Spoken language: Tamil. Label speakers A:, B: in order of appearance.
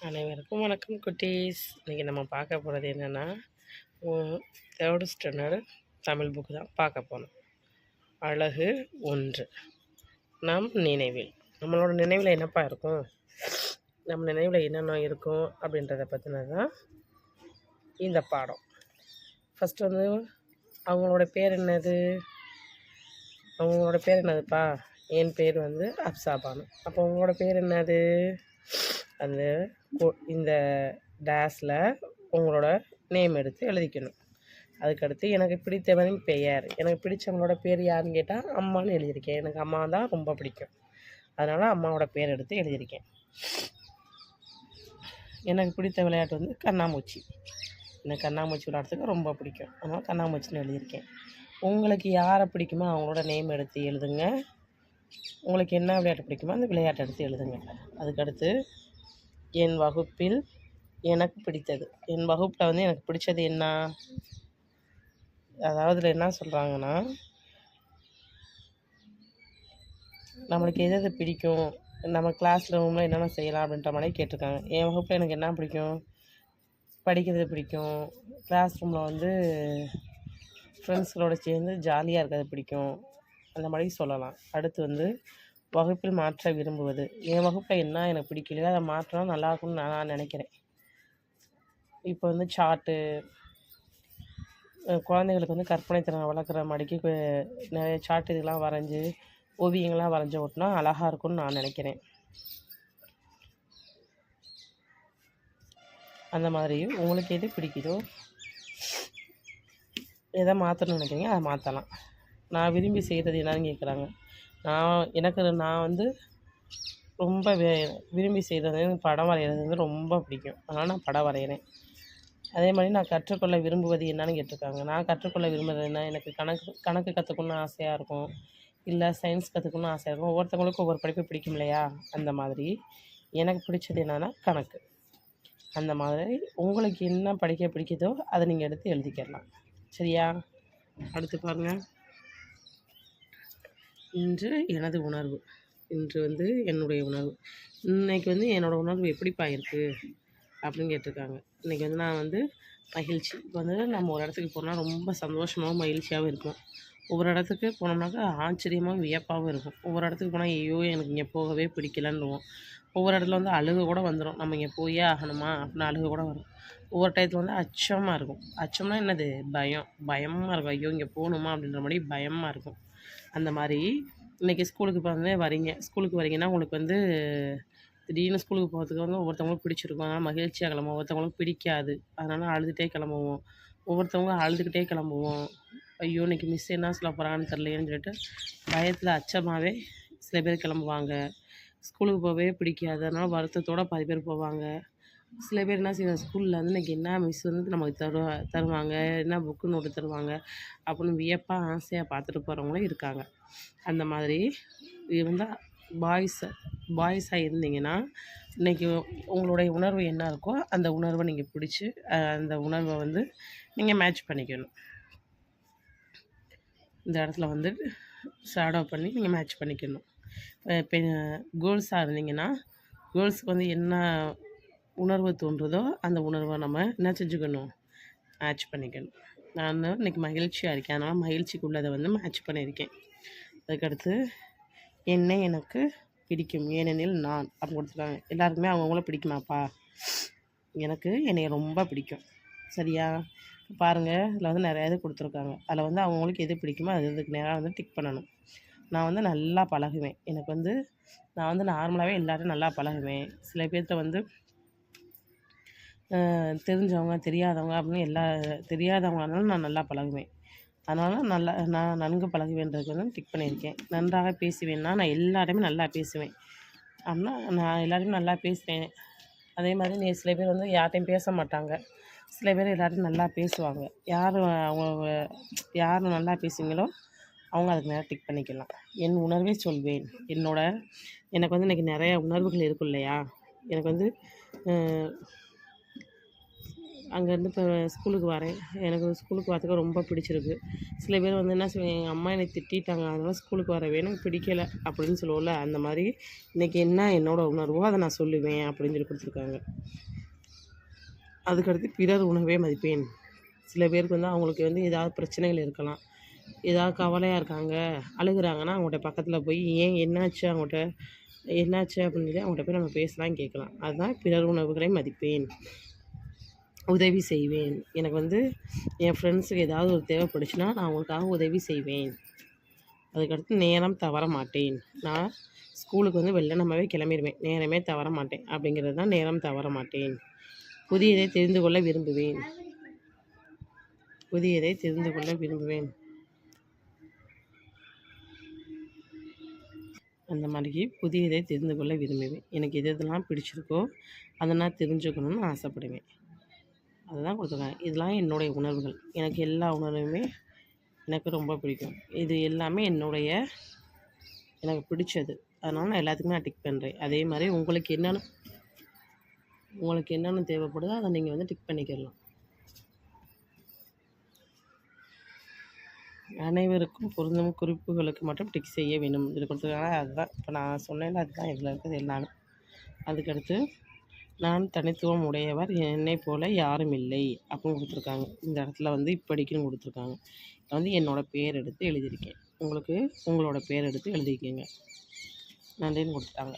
A: அனைவருக்கும் வணக்கம் குட்டீஸ். இன்றைக்கி நம்ம பார்க்க போகிறது என்னென்னா, 3rd ஸ்டாண்டர்ட் தமிழ் புக்கு தான் பார்க்க போனோம். அழகு 1 நம் நினைவில். நம்மளோட நினைவில் என்னப்பா இருக்கும், நம்ம நினைவில் என்னென்ன இருக்கும் அப்படின்றத பற்றினது தான் இந்த பாடம். ஃபஸ்ட்டு வந்து அவங்களோட பேர் என்னது, அவங்களோட பேர் என்னதுப்பா? என் பேர் வந்து அப்சாபானு. அப்போ உங்களோட பேர் என்னது? அந்த இந்த டேஸில் உங்களோட நேம் எடுத்து எழுதிக்கணும். அதுக்கடுத்து எனக்கு பிடித்தவனின் பெயர். எனக்கு பிடிச்சவங்களோட பேர் யாருன்னு கேட்டால் அம்மான்னு எழுதியிருக்கேன். எனக்கு அம்மா தான் ரொம்ப பிடிக்கும், அதனால் அம்மாவோட பேர் எடுத்து எழுதியிருக்கேன். எனக்கு பிடித்த விளையாட்டு வந்து கண்ணாமூச்சி. எனக்கு கண்ணாமூச்சி விளையாடுறதுக்கு ரொம்ப பிடிக்கும், அதனால் கண்ணாமூச்சின்னு எழுதியிருக்கேன். உங்களுக்கு யாரை பிடிக்குமோ அவங்களோட நேம் எடுத்து எழுதுங்க. உங்களுக்கு என்ன விளையாட்டு பிடிக்குமோ அந்த விளையாட்டை எடுத்து எழுதுங்க. அதுக்கடுத்து என் வகுப்பில் எனக்கு பிடித்தது. என் வகுப்பில் வந்து எனக்கு பிடிச்சது என்ன, அதாவது இதில் என்ன சொல்கிறாங்கன்னா, நம்மளுக்கு எது பிடிக்கும், நம்ம கிளாஸ் ரூமில் என்னென்ன செய்யலாம் அப்படின்ற மாதிரி கேட்டிருக்காங்க. என் வகுப்பில் எனக்கு என்ன பிடிக்கும், படிக்கிறது பிடிக்கும். கிளாஸ் ரூமில் வந்து ஃப்ரெண்ட்ஸ்களோடு சேர்ந்து ஜாலியாக இருக்கிறது பிடிக்கும், அந்த மாதிரி சொல்லலாம். அடுத்து வந்து வகுப்பில் மாற்ற விரும்புவது. என் வகுப்பில் என்ன எனக்கு பிடிக்கலையோ அதை மாற்றினா நல்லாயிருக்கும்னு நான் நினைக்கிறேன். இப்போ வந்து சார்ட்டு, குழந்தைங்களுக்கு வந்து கற்பனை திறனை வளர்க்குற மாதிரிக்கு நிறைய சார்ட் இதெல்லாம் வரைஞ்சி ஓவியங்கள்லாம் வரைஞ்சி ஓட்டினா அழகாக இருக்கும்னு நான் நினைக்கிறேன். அந்த மாதிரி உங்களுக்கு எது பிடிக்குதோ, எதை மாற்றணும்னு நினைக்கிறீங்க அதை மாற்றலாம். நான் விரும்பி செய்கிறது என்னன்னு கேட்குறாங்க. நான் வந்து ரொம்ப விரும்பி செய்கிறது படம் வரைகிறது வந்து ரொம்ப பிடிக்கும், அதனால் நான் படம் வரைகிறேன். அதே மாதிரி நான் கற்றுக்கொள்ள விரும்புவது என்னன்னு கேட்டிருக்காங்க. நான் கற்றுக்கொள்ள விரும்புவது என்ன, எனக்கு கணக்கு கற்றுக்கணுன்னு ஆசையாக இருக்கும், இல்லை சயின்ஸ் கற்றுக்கணுன்னு ஆசையாக இருக்கும். ஒவ்வொருத்தவங்களுக்கும் ஒவ்வொரு படிப்பு பிடிக்கும் இல்லையா, அந்த மாதிரி எனக்கு பிடிச்சது என்னென்னா கணக்கு. அந்த மாதிரி உங்களுக்கு என்ன படிக்க பிடிக்குதோ அதை நீங்கள் எடுத்து எழுதிக்கிடலாம். சரியா? அடுத்து பாருங்கள், இன்று எனது உணர்வு. இன்று வந்து என்னுடைய உணர்வு. இன்றைக்கி வந்து என்னோடய உணர்வு எப்படிப்பா இருக்குது அப்படின்னு கேட்டிருக்காங்க. இன்றைக்கி வந்து நான் வந்து மகிழ்ச்சி. இப்போ வந்து நம்ம ஒரு இடத்துக்கு போனால் ரொம்ப சந்தோஷமாகவும் மகிழ்ச்சியாகவும் இருக்கும். ஒவ்வொரு இடத்துக்கு போனோம்னாக்கா ஆச்சரியமாகவும் வியப்பாகவும் இருக்கும். ஒவ்வொரு இடத்துக்கு போனால் ஐயோ எனக்கு இங்கே போகவே பிடிக்கலன்னுவோம். ஒவ்வொரு இடத்துல வந்து அழுக கூட வந்துடும், நம்ம இங்கே போயே ஆகணுமா அப்படின்னு அழுக கூட வரும். ஒவ்வொரு டயத்தில் வந்து அச்சமாக இருக்கும். அச்சம்னா என்னது, பயமாக இருக்கும். ஐயோ இங்கே போகணுமா அப்படின்ற மாதிரி பயமாக இருக்கும். அந்த மாதிரி இன்றைக்கி ஸ்கூலுக்கு வந்து ஸ்கூலுக்கு வரீங்கன்னா உங்களுக்கு வந்து திடீர்னு ஸ்கூலுக்கு போகிறதுக்கு வந்து ஒவ்வொருத்தவங்களுக்கும் பிடிச்சிருக்கும், அதனால் மகிழ்ச்சியாக கிளம்புவோம். ஒவ்வொருத்தவங்களுக்கும் பிடிக்காது, அதனால் அழுதுகிட்டே கிளம்புவோம். ஒவ்வொருத்தவங்க அழுதுகிட்டே கிளம்புவோம். ஐயோ இன்றைக்கி மிஸ் என்ன சொல்ல போகிறான்னு தெரியலையேன்னு சொல்லிட்டு பயத்தில் அச்சமாகவே சில பேர் கிளம்புவாங்க. ஸ்கூலுக்கு போகவே பிடிக்காது, அதனால் வருத்தத்தோடு பாதி பேர் போவாங்க. சில பேர் என்ன செய்வாங்க, ஸ்கூலில் வந்து இன்றைக்கி என்ன மிஸ் வந்து நமக்கு தருவாங்க, என்ன புக்கு நோட்டு தருவாங்க அப்படின்னு வியப்பாக ஆசையாக பார்த்துட்டு போகிறவங்களும் இருக்காங்க. அந்த மாதிரி இருந்தால் பாய்ஸாக இருந்தீங்கன்னா இன்றைக்கி உங்களுடைய உணர்வு என்ன இருக்கோ அந்த உணர்வை நீங்கள் பிடிச்சி அந்த உணர்வை வந்து நீங்கள் மேட்ச் பண்ணிக்கணும். இந்த இடத்துல வந்து ஷேடோ பண்ணி நீங்கள் மேட்ச் பண்ணிக்கணும். இப்போ கேர்ள்ஸாக இருந்தீங்கன்னா கேர்ள்ஸுக்கு வந்து என்ன உணர்வு தோன்றுதோ அந்த உணர்வை நம்ம என்ன செஞ்சுக்கணும், மேட்ச் பண்ணிக்கணும். நான் இன்றைக்கி மகிழ்ச்சியாக இருக்கேன், அதனால் மகிழ்ச்சிக்குள்ளதை வந்து மேட்ச் பண்ணியிருக்கேன். அதுக்கடுத்து என்னை எனக்கு பிடிக்கும் ஏனெனில் நான் அப்படி கொடுத்துருக்காங்க. எல்லாருக்குமே அவங்கவுங்கள பிடிக்குமாப்பா? எனக்கு என்னை ரொம்ப பிடிக்கும். சரியா? பாருங்கள், இதில் வந்து நிறையா இது கொடுத்துருக்காங்க. அதில் வந்து அவங்களுக்கு எது பிடிக்குமோ அது இதுக்கு நேராக வந்து டிக் பண்ணணும். நான் வந்து நல்லா பழகுவேன். எனக்கு வந்து நான் வந்து நார்மலாகவே எல்லாரும் நல்லா பழகுவேன். சில பேர்கிட்ட வந்து தெரிஞ்சவங்க தெரியாதவங்க அப்படின்னு தெரியாதவங்களாலும் நான் நல்லா பழகுவேன். அதனால் நான் நன்கு பழகுவேன்றதுக்கு வந்து டிக் பண்ணியிருக்கேன். நன்றாக பேசுவேன்னா நான் எல்லாருமே நல்லா பேசுவேன் அப்படின்னா நான் எல்லாருமே நல்லா பேசுவேன். அதே மாதிரி சில பேர் வந்து யார்கிட்டையும் பேச மாட்டாங்க, சில பேர் எல்லாரும் நல்லா பேசுவாங்க. யார் நல்லா பேசுவீங்களோ அவங்க அதுக்கு நேரம் டிக் பண்ணிக்கலாம். என் உணர்வே சொல்வேன். எனக்கு வந்து இன்றைக்கி நிறைய உணர்வுகள் இருக்கும் இல்லையா, எனக்கு வந்து அங்கேருந்து இப்போ ஸ்கூலுக்கு வரேன். எனக்கு ஸ்கூலுக்கு வரதுக்கு ரொம்ப பிடிச்சிருக்கு. சில பேர் வந்து என்ன சொல்லுவாங்க, எங்கள் அம்மா என்னை திட்டிட்டாங்க, அதனால் ஸ்கூலுக்கு வரவே எனக்கு பிடிக்கல அப்படின்னு சொல்லுவோம்ல, அந்த மாதிரி இன்றைக்கி என்ன என்னோடய உணர்வோ அதை நான் சொல்லுவேன் அப்படின்னு சொல்லி கொடுத்துருக்காங்க. அதுக்கடுத்து பிறர் உணவே மதிப்பேன். சில பேருக்கு வந்து அவங்களுக்கு வந்து ஏதாவது பிரச்சனைகள் இருக்கலாம், ஏதாவது கவலையாக இருக்காங்க, அழுகுறாங்கன்னா அவங்கள்ட்ட பக்கத்தில் போய் ஏன் என்னாச்சு அவங்கள்ட்ட என்னாச்சு அப்படின்னு சொல்லி அவங்கள்ட்ட போய் நம்ம பேசலாம், கேட்கலாம். அதுதான் பிறர் உணவுகளை மதிப்பேன். உதவி செய்வேன். எனக்கு வந்து என் ஃப்ரெண்ட்ஸுக்கு ஏதாவது ஒரு தேவைப்பட்டுச்சுன்னா நான் அவங்களுக்காக உதவி செய்வேன். அதுக்கடுத்து நேரம் தவற மாட்டேன். நான் ஸ்கூலுக்கு வந்து வெள்ளனமாவே கிளம்பிடுவேன், நேரமே தவற மாட்டேன். அப்படிங்கிறது தான் நேரம் தவற மாட்டேன். புதியதை தெரிந்து கொள்ள விரும்புவேன். புதியதை தெரிந்து கொள்ள விரும்புவேன். அந்த மாதிரி புதியதை தெரிந்து கொள்ள விரும்புவேன். எனக்கு எது எதெல்லாம் பிடிச்சிருக்கோ அதை நான் தெரிஞ்சுக்கணுன்னு ஆசைப்படுவேன். அதுதான் கொடுத்துருக்காங்க. இதெல்லாம் என்னுடைய உணர்வுகள். எனக்கு எல்லா உணர்வுமே எனக்கு ரொம்ப பிடிக்கும். இது எல்லாமே எனக்கு பிடிச்சது. அதனால் நான் எல்லாத்துக்குமே நான் டிக் பண்ணுறேன். அதே மாதிரி உங்களுக்கு என்னென்ன தேவைப்படுதோ அதை நீங்கள் வந்து டிக் பண்ணிக்கிடலாம். அனைவருக்கும் பொருந்தும் குறிப்புகளுக்கு மட்டும் டிக் செய்ய வேண்டும். இது கொடுத்துருக்காங்க. அதுதான் இப்போ நான் சொன்னேன்ல, அதுதான் இதில் இருக்குது எல்லாமே. அதுக்கடுத்து நான் தனித்துவம் உடையவர், என்னை போல யாரும் இல்லை அப்படின்னு கொடுத்துருக்காங்க. இந்த இடத்துல வந்து இப்படிக்குன்னு கொடுத்துருக்காங்க. வந்து என்னோடய பேர் எடுத்து எழுதியிருக்கேன். உங்களுக்கு உங்களோட பேர் எடுத்து எழுதிக்கங்க. நன்றின்னு கொடுத்துட்டாங்க.